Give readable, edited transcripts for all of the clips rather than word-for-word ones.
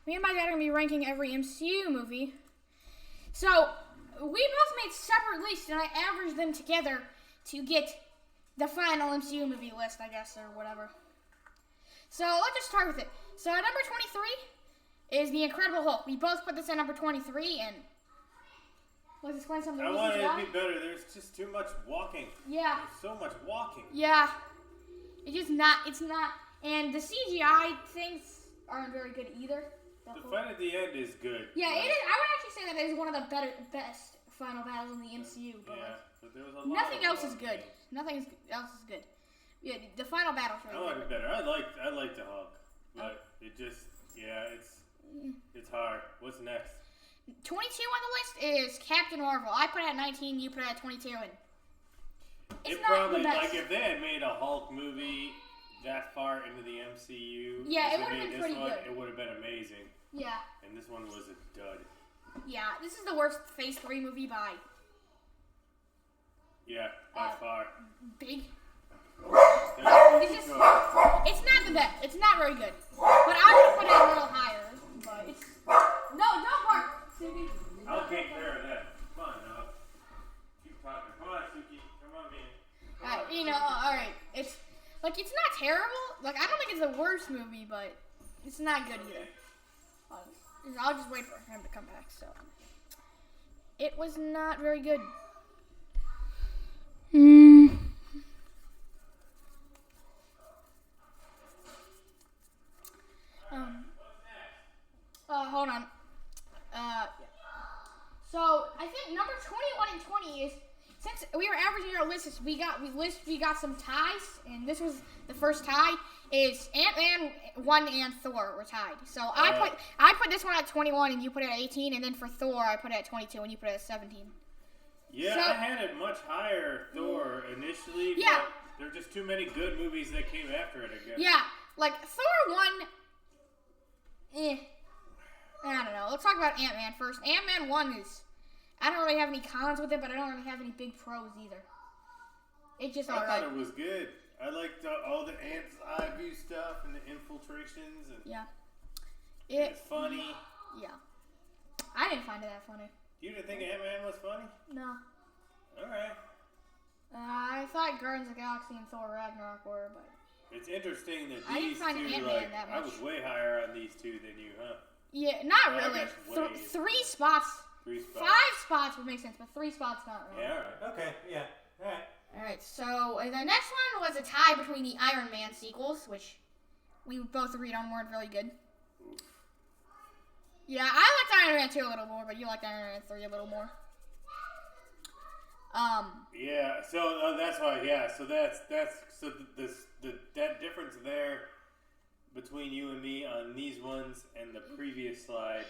me and my dad are going to be ranking every MCU movie. So, we both made separate lists, and I averaged them together to get the final MCU movie list, I guess, or whatever. So, let's just start with it. So, number 23 is The Incredible Hulk. We both put this at number 23, and let's explain some of the reasons I why. wanted it to be better. There's just too much walking. Yeah. There's so much walking. Yeah. It's not, and the CGI things aren't very good either. The fight at the end is good. Yeah, it is. I would actually say that it is one of the best final battles in the MCU. But but there was a lot nothing else is good. Nothing else is good. Yeah, the final battle's really I like good. it better. I like the Hulk, but it just it's hard. What's next? 22 on the list is Captain Marvel. I put it at 19. You put it at 22, and it's not probably the best. like if they had made a Hulk movie that far into the MCU. Yeah, it would have been pretty good. It would have been amazing. Yeah. And this one was a dud. Yeah, this is the worst Phase 3 movie by. Yeah, by far. Big. It's not the best. It's not very good. But I would put it a little higher. But it's no, don't bark, Suki. I'll take care of that. Come on, dog. Keep talking. Come on, Suki. Come on, man. All right. It's like it's not terrible. Like I don't think it's the worst movie, but it's not good either. I'll just wait for him to come back. So it was not very good. Hold on. So I think number 21 and 20 is, since we were averaging our lists, we got some ties, and this was the first tie. Is Ant-Man 1 and Thor were tied. So I put this one at 21 and you put it at 18, and then for Thor I put it at 22 and you put it at 17. Yeah, so, I had it much higher, Thor, initially. Yeah. But there were just too many good movies that came after it, I guess. Yeah, like Thor 1, I don't know. Let's talk about Ant-Man first. Ant-Man 1 is, I don't really have any cons with it, but I don't really have any big pros either. It's just alright. I thought it was good. I liked all the ants' eye view stuff and the infiltrations. And yeah. It's funny. Yeah. I didn't find it that funny. You didn't think Ant-Man was funny? No. Alright. I thought Guardians of the Galaxy and Thor Ragnarok were, but... It's interesting that I didn't find Ant-Man that much. I was way higher on these two than you, huh? Yeah, not really. Three spots. 3 spots. 5 spots would make sense, but 3 spots not really. Yeah, alright. Okay, yeah. Alright. Alright, so the next one was a tie between the Iron Man sequels, which we both agreed on weren't really good. Oof. Yeah, I liked Iron Man 2 a little more, but you liked Iron Man 3 a little more. Yeah, so that's why, yeah, so that difference there between you and me on these ones and the previous slide,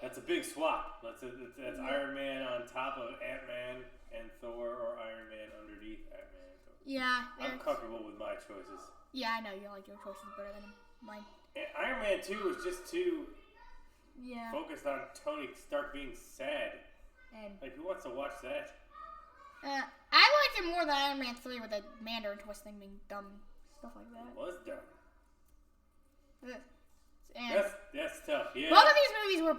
that's a big swap. That's Iron Man on top of Ant-Man and Thor, or Iron Man underneath Ant-Man and Thor. Yeah. I'm comfortable with my choices. Yeah, I know you like your choices better than mine. And Iron Man 2 was just too focused on Tony Stark being sad. And like, who wants to watch that? I liked it more than Iron Man 3 with the Mandarin twist thing being dumb, stuff like that. It was dumb. And that's tough. Yeah. Both of these movies were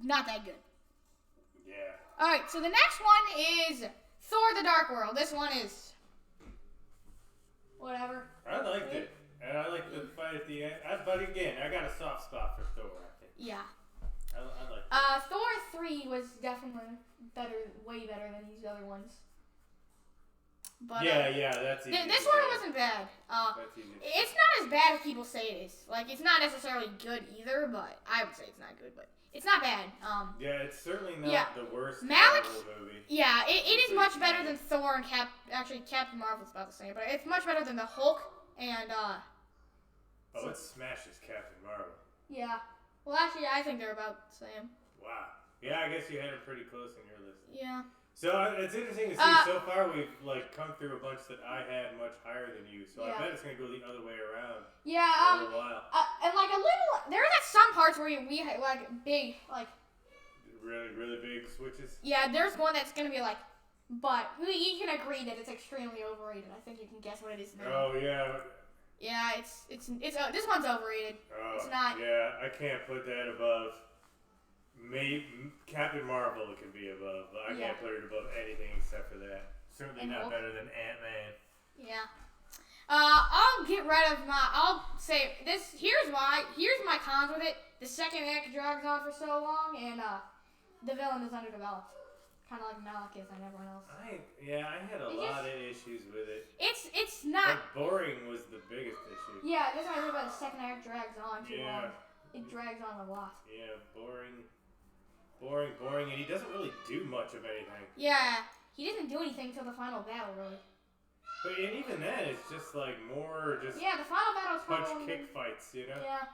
not that good. Yeah. Alright, so the next one is Thor the Dark World. This one is whatever. I liked it. And I liked the fight at the end. But again, I got a soft spot for Thor, I think. Yeah. I liked it. Thor 3 was definitely way better than these other ones. But, that's easy. This one wasn't bad. That's easy. It's not as bad as people say it is. Like, it's not necessarily good either, but I would say it's not good, but it's not bad. Yeah, it's certainly not the worst Marvel movie. Yeah, it is much better than Thor and Captain Marvel's about the same, but it's much better than the Hulk and it smashes Captain Marvel. Yeah. Well, actually, I think they're about the same. Wow. Yeah, I guess you had it pretty close in your list. Yeah. So it's interesting to see. So far, we've come through a bunch that I had much higher than you. So I bet it's gonna go the other way around. Yeah. For a little while. And like a little, there are some parts where we had like big, like. Really, really big switches. Yeah, there's one that's gonna be like, but you can agree that it's extremely overrated. I think you can guess what it is now. Oh yeah. Yeah, it's this one's overrated. Oh, It's not. Yeah, I can't put that above. Maybe Captain Marvel can be above, but I can't put it above anything except for that. Certainly And not Hulk. better than Ant-Man. Yeah. I'll get rid of my. I'll say this. Here's why. Here's my cons with it. The second act drags on for so long, and the villain is underdeveloped, kind of like Malik is and everyone else. I had a lot of issues with it. It's not. But boring was the biggest issue. Yeah, that's what I mean by the second act drags on too long. Yeah. It drags on a lot. Yeah, boring, and he doesn't really do much of anything. Yeah, he didn't do anything until the final battle, really. But and even then, it's just like more just Yeah, the final battle was punch probably kick fights, you know? Yeah,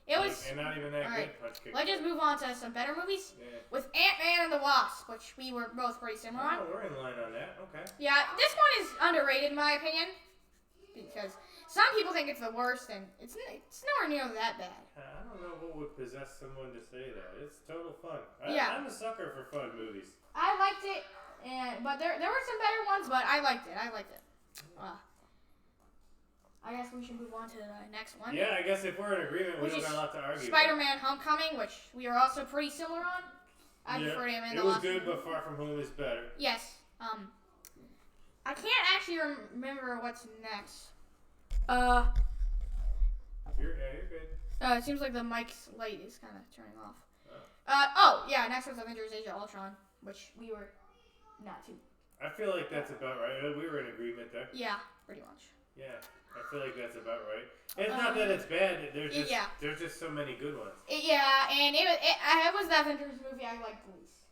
it was. And not even that Alright. good punch kick. Let's just move on to some better movies Yeah. with Ant-Man and the Wasp, which we were both pretty similar on. Oh, we're in line on that. Okay. Yeah, this one is underrated in my opinion because some people think it's the worst, and it's nowhere near that bad. I don't know what would possess someone to say that. It's total fun. Yeah. I'm a sucker for fun movies. I liked it, but there were some better ones, but I liked it. I guess we should move on to the next one. Yeah, I guess if we're in agreement, we Which don't is got a lot to argue Spider-Man: Homecoming, which we are also pretty similar on. I Yeah, prefer him in it the was last good, movie. but Far From Home is better. Yes. I can't actually remember what's next. You're good. It seems like the mic's light is kind of turning off. Next was Avengers: Age of Ultron, which we were not too. I feel like that's about right. We were in agreement there. Yeah, pretty much. Yeah, I feel like that's about right. It's not that it's bad. There's just so many good ones. And it was the Avengers movie I liked the least.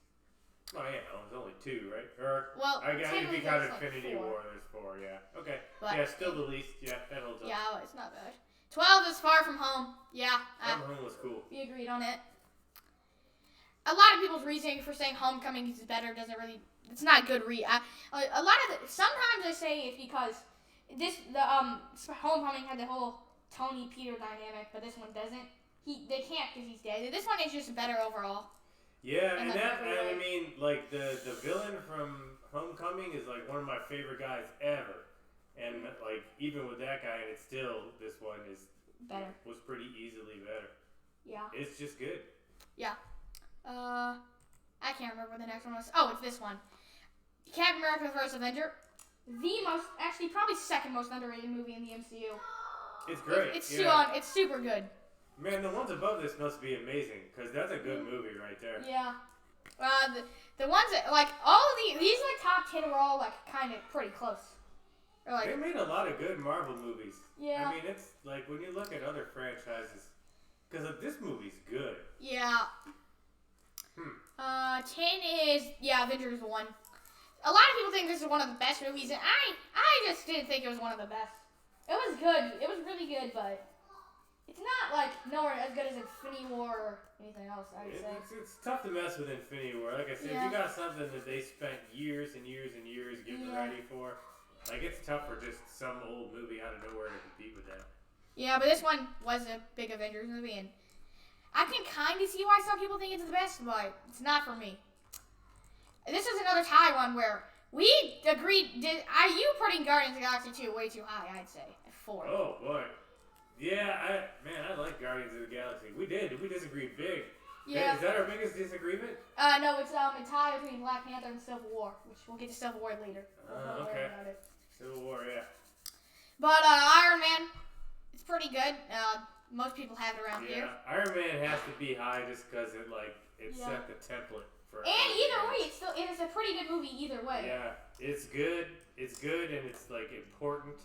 Oh yeah, well, there's only 2, right? Or Well, I guess if you technically count there's, like, Infinity 4. War, there's 4. Yeah. Okay. But- yeah, still the least. Yeah, that holds up. Yeah, it's not bad. 12 is Far From Home. Yeah, Far From Home was cool. we agreed on it. A lot of people's reasoning for saying Homecoming is better doesn't really. It's not a good sometimes I say it's because Homecoming had the whole Tony Peter dynamic, but this one doesn't. They can't because he's dead. This one is just better overall. Yeah, And and like that, every I mean, like the villain from Homecoming is like one of my favorite guys ever, and like even with that guy, and it's still this one is Better. was pretty easily better. Yeah. It's just good. I can't remember what the next one was. Oh, it's this one. Captain America: The First Avenger. Probably second most underrated movie in the MCU. It's great. It's super good. Man, the ones above this must be amazing because that's a good movie right there. Yeah. The ones that like all of these like top 10 were all like kind of pretty close. Or like They made a lot of good Marvel movies. Yeah. I mean, it's like when you look at other franchises, because this movie's good. yeah. 10 is Avengers 1. A lot of people think this is one of the best movies, and I just didn't think it was one of the best. It was good. It was really good, but it's not like nowhere as good as Infinity War or anything else. I would say. It's tough to mess with Infinity War. Like I said, if you got something that they spent years and years and years getting ready for, like it's tough for just some old movie out of nowhere to compete with that. Yeah, but this one was a big Avengers movie, and I can kind of see why some people think it's the best, but it's not for me. This is another tie one where we agreed. You putting Guardians of the Galaxy 2 way too high, I'd say, at 4. Oh boy, yeah, I like Guardians of the Galaxy. We disagreed big. Yeah. Is that our biggest disagreement? No, it's a tie between Black Panther and Civil War, which we'll get to Civil War later. Okay. Civil War, yeah. But Iron Man, it's pretty good. Most people have it around here. Yeah, Iron Man has to be high just because it set the template for. And either way, it is a pretty good movie either way. Yeah, it's good. It's good, and it's like important.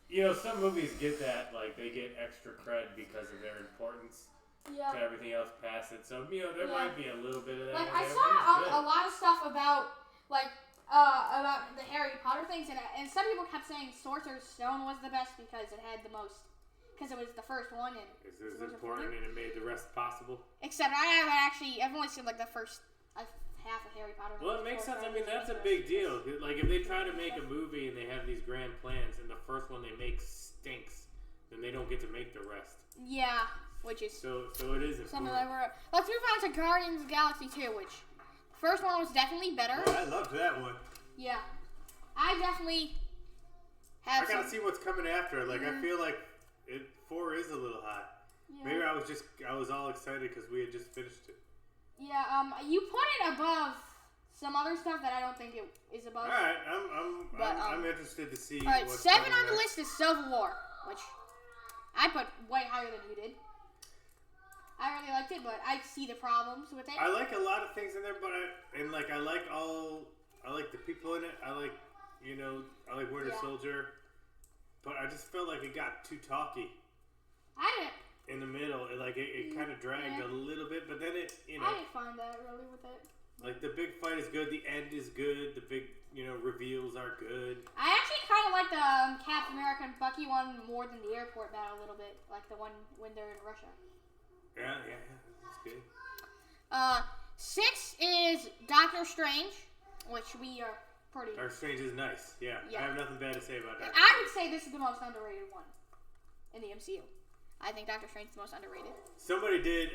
Yeah. Some movies get that, like they get extra cred because of their importance to everything else past it. So there might be a little bit of that. Like I saw a lot of stuff about the Harry Potter things, and some people kept saying Sorcerer's Stone was the best because it had the most, because it was the first one and Because it was important and it made the rest possible. Except I've only seen like the first half of Harry Potter. Well, it makes sense. I mean, that's a big deal. Like if they try to make a movie and they have these grand plans, and the first one they make stinks, then they don't get to make the rest. Yeah, which is so it is something important. Let's move on to Guardians of the Galaxy 2, which the first one was definitely better. Oh, I loved that one. Yeah, I definitely have I gotta some... see what's coming after. Like, I feel like 4 is a little high. Yeah. Maybe I was all excited because we had just finished it. Yeah, you put it above some other stuff that I don't think it is above. All right, I'm interested to see. All right, what's 7 coming on the next. list is Civil War, which I put way higher than you did. I really liked it, but I see the problems with it. I like a lot of things in there, but I like the people in it. I like Winter Soldier, but I just felt like it got too talky. I didn't. In the middle, it kind of dragged a little bit, but then I didn't find that really with it. Like the big fight is good, the end is good, the big reveals are good. I actually kind of like the Captain America and Bucky one more than the airport battle a little bit, like the one when they're in Russia. Yeah, that's good. 6 is Doctor Strange, which we are pretty. Doctor Strange is nice. Yeah. I have nothing bad to say about that. I would say this is the most underrated one in the MCU. I think Doctor Strange is the most underrated. Somebody did.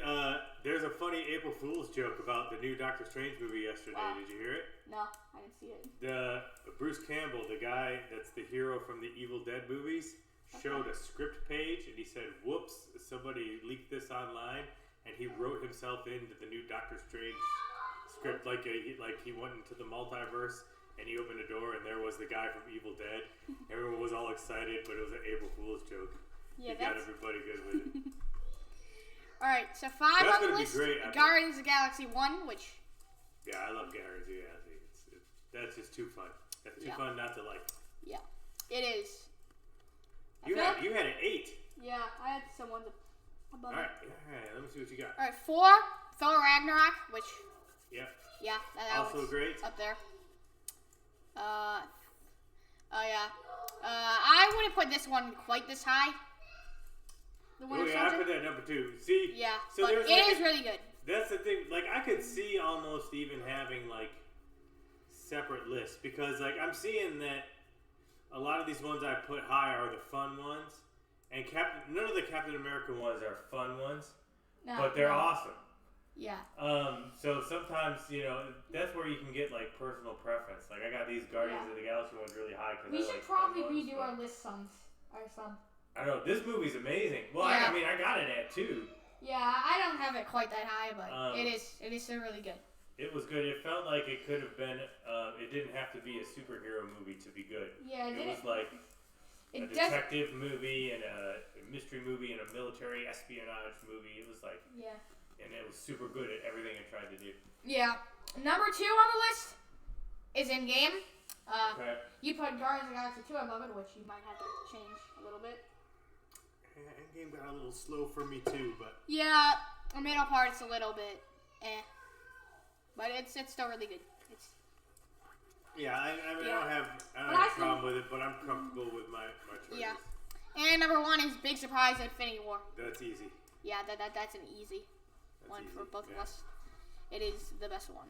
There's a funny April Fool's joke about the new Doctor Strange movie yesterday. Wow. Did you hear it? No, I didn't see it. The Bruce Campbell, the guy that's the hero from the Evil Dead movies, showed a script page and he said, "Whoops! Somebody leaked this online," and he wrote himself into the new Doctor Strange script like he went into the multiverse. And he opened the door, and there was the guy from Evil Dead. Everyone was all excited, but it was an April Fool's joke. Yeah, got everybody good with it. All right, so 5 on the list. Great, Guardians of the Galaxy 1, which. Yeah, I love Guardians of the Galaxy. That's just too fun. That's too fun not to like. Yeah, it is. You had an 8. Yeah, I had someone above. All right, let me see what you got. All right, 4 Thor Ragnarok, which. Yeah, that also great. Up there. I wouldn't put this one quite this high. I put that number 2. See? Yeah, so but it is really good. That's the thing. Like, I could see almost even having, like, separate lists. Because, like, I'm seeing that a lot of these ones I put high are the fun ones. And none of the Captain America ones are fun ones. No, but they're awesome. Yeah. So sometimes, that's where you can get, like, personal preference. Like, I got these Guardians of the Galaxy ones really high. We should probably redo our list some. I don't know. This movie's amazing. Well, I got it at 2. Yeah, I don't have it quite that high, but it is still really good. It was good. It felt like it could have been. It didn't have to be a superhero movie to be good. Yeah, it was like a detective movie and a mystery movie and a military espionage movie. It was like and it was super good at everything it tried to do. Yeah. Number 2 on the list is Endgame. Okay. You put Guardians of the Galaxy 2 above it, which you might have to change a little bit. Endgame got a little slow for me too, but yeah, the middle part's a little bit but it's still really good. I don't have a problem with it, but I'm comfortable with my choices. Yeah, and number 1 is big surprise Infinity War. That's easy. Yeah, that's an easy one for both of us. It is the best one.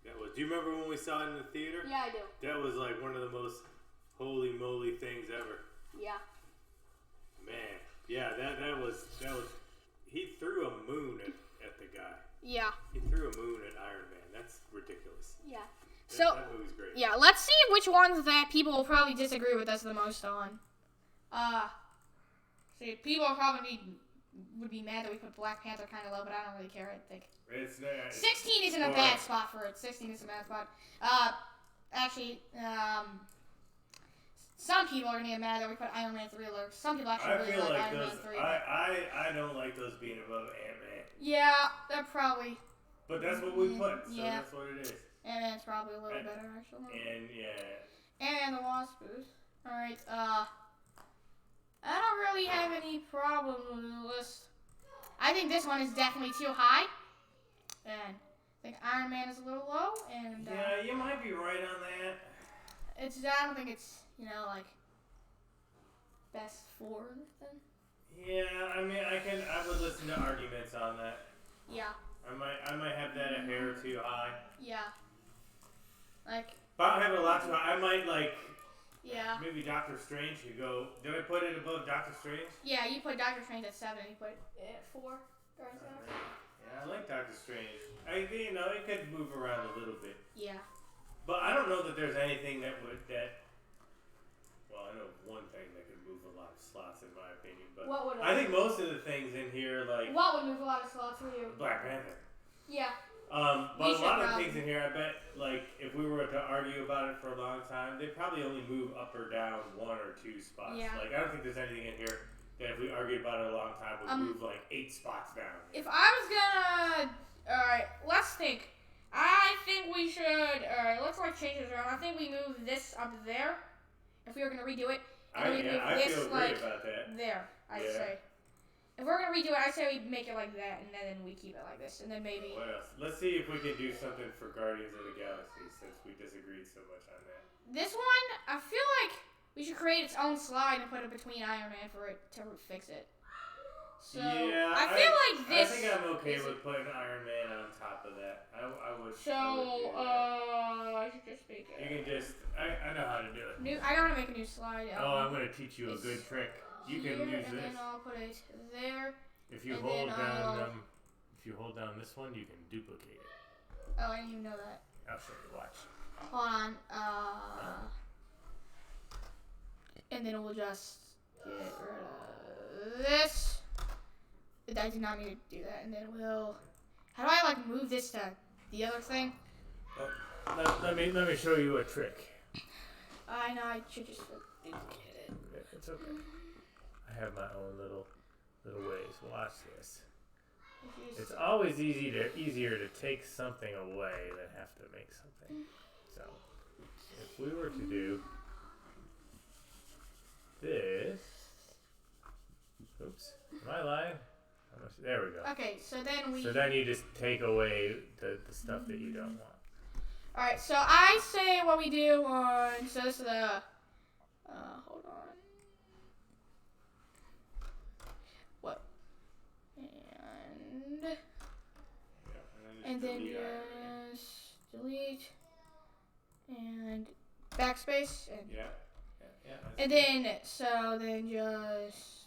That was. Do you remember when we saw it in the theater? Yeah, I do. That was like one of the most holy moly things ever. Yeah. Man. Yeah, that was. He threw a moon at the guy. Yeah. He threw a moon at Iron Man. That's ridiculous. Yeah. That movie's great. Yeah, let's see which ones that people will probably disagree with us the most on. People would be mad that we put Black Panther kind of low, but I don't really care. I think 16 isn't a bad spot for it. 16 isn't a bad spot. Some people are gonna get mad that we put Iron Man 3 low. Some people actually really like Iron Man 3. I don't like those being above Ant-Man. Yeah, they're probably. But that's what we put, so that's what it is. Ant-Man's probably a little better, actually. And And the Wasp is. Alright, I don't really have any problem with the list. I think this one is definitely too high. And I think Iron Man is a little low. And yeah, you might be right on that. I don't think it's, like best 4 or anything. Yeah, I mean, I would listen to arguments on that. Yeah. I might have that a hair too high. Yeah. If I have it a lot too high, I might maybe Doctor Strange should go. Did I put it above Doctor Strange? Yeah, you put Doctor Strange at 7. You put it at 4. Yeah, I like Doctor Strange. It could move around a little bit. Yeah. But I don't know that there's anything that would. Well, Well, I know of one thing that can move a lot of slots, in my opinion. But What would I think most of the things in here, like What would move a lot of slots for you? Black Panther. Yeah. But a lot of things in here, I bet, like, if we were to argue about it for a long time, they'd probably only move up or down 1 or 2 spots. Yeah. Like, I don't think there's anything in here that if we argued about it a long time would move, like, 8 spots down. If I was gonna... Alright, let's think. I think we should... Alright, let's, like, change this around. I think we move this up there. If we were gonna redo it. And then we move I this, feel like, great about that. there, I'd Yeah. say. If we're gonna redo it, I'd say we make it like that, and then we keep it like this, and then maybe... What else? Let's see if we can do something for Guardians of the Galaxy, since we disagreed so much on that. This one, I feel like we should create its own slide and put it between Iron Man for it to fix it. So, yeah, I feel like this... I think I'm okay with putting Iron Man on top of that. I would. So, I would do that. I should just make it... You can just... I know how to do it. I gotta make a new slide. Oh, I'm going to teach you a good trick. You can here, use and this. then I'll put it there. If you and hold then down if you hold down this one, you can duplicate it. Oh, I didn't even know that. I'll show you. Watch. Hold on. And then we'll just get rid of this. I did not need to do that. And then we'll... How do I, like, move this to the other thing? Let me show you a trick. I know, I should just duplicate it. It's okay. I have my own little ways. Watch this. It's always easier to take something away than have to make something. So, if we were to do this, oops, am I lying? There we go. Okay, so then we... So then you just take away the stuff that you don't want. Alright, so I say what we do on... So this is the... hold on. What? And then just delete and backspace and and then then just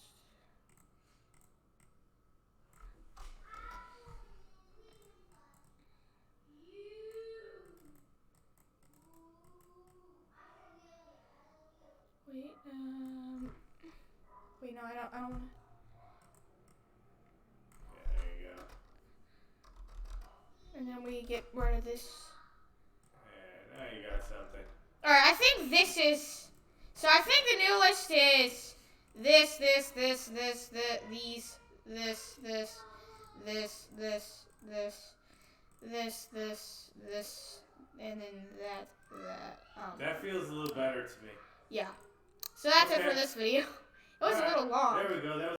wait no I don't There you go. and then we get rid of this. And now you got something. Alright, I think this is... So I think the new list is this, and then that. That feels a little better to me. Yeah. So that's it Okay. for this video. It was a little long. There we go. That was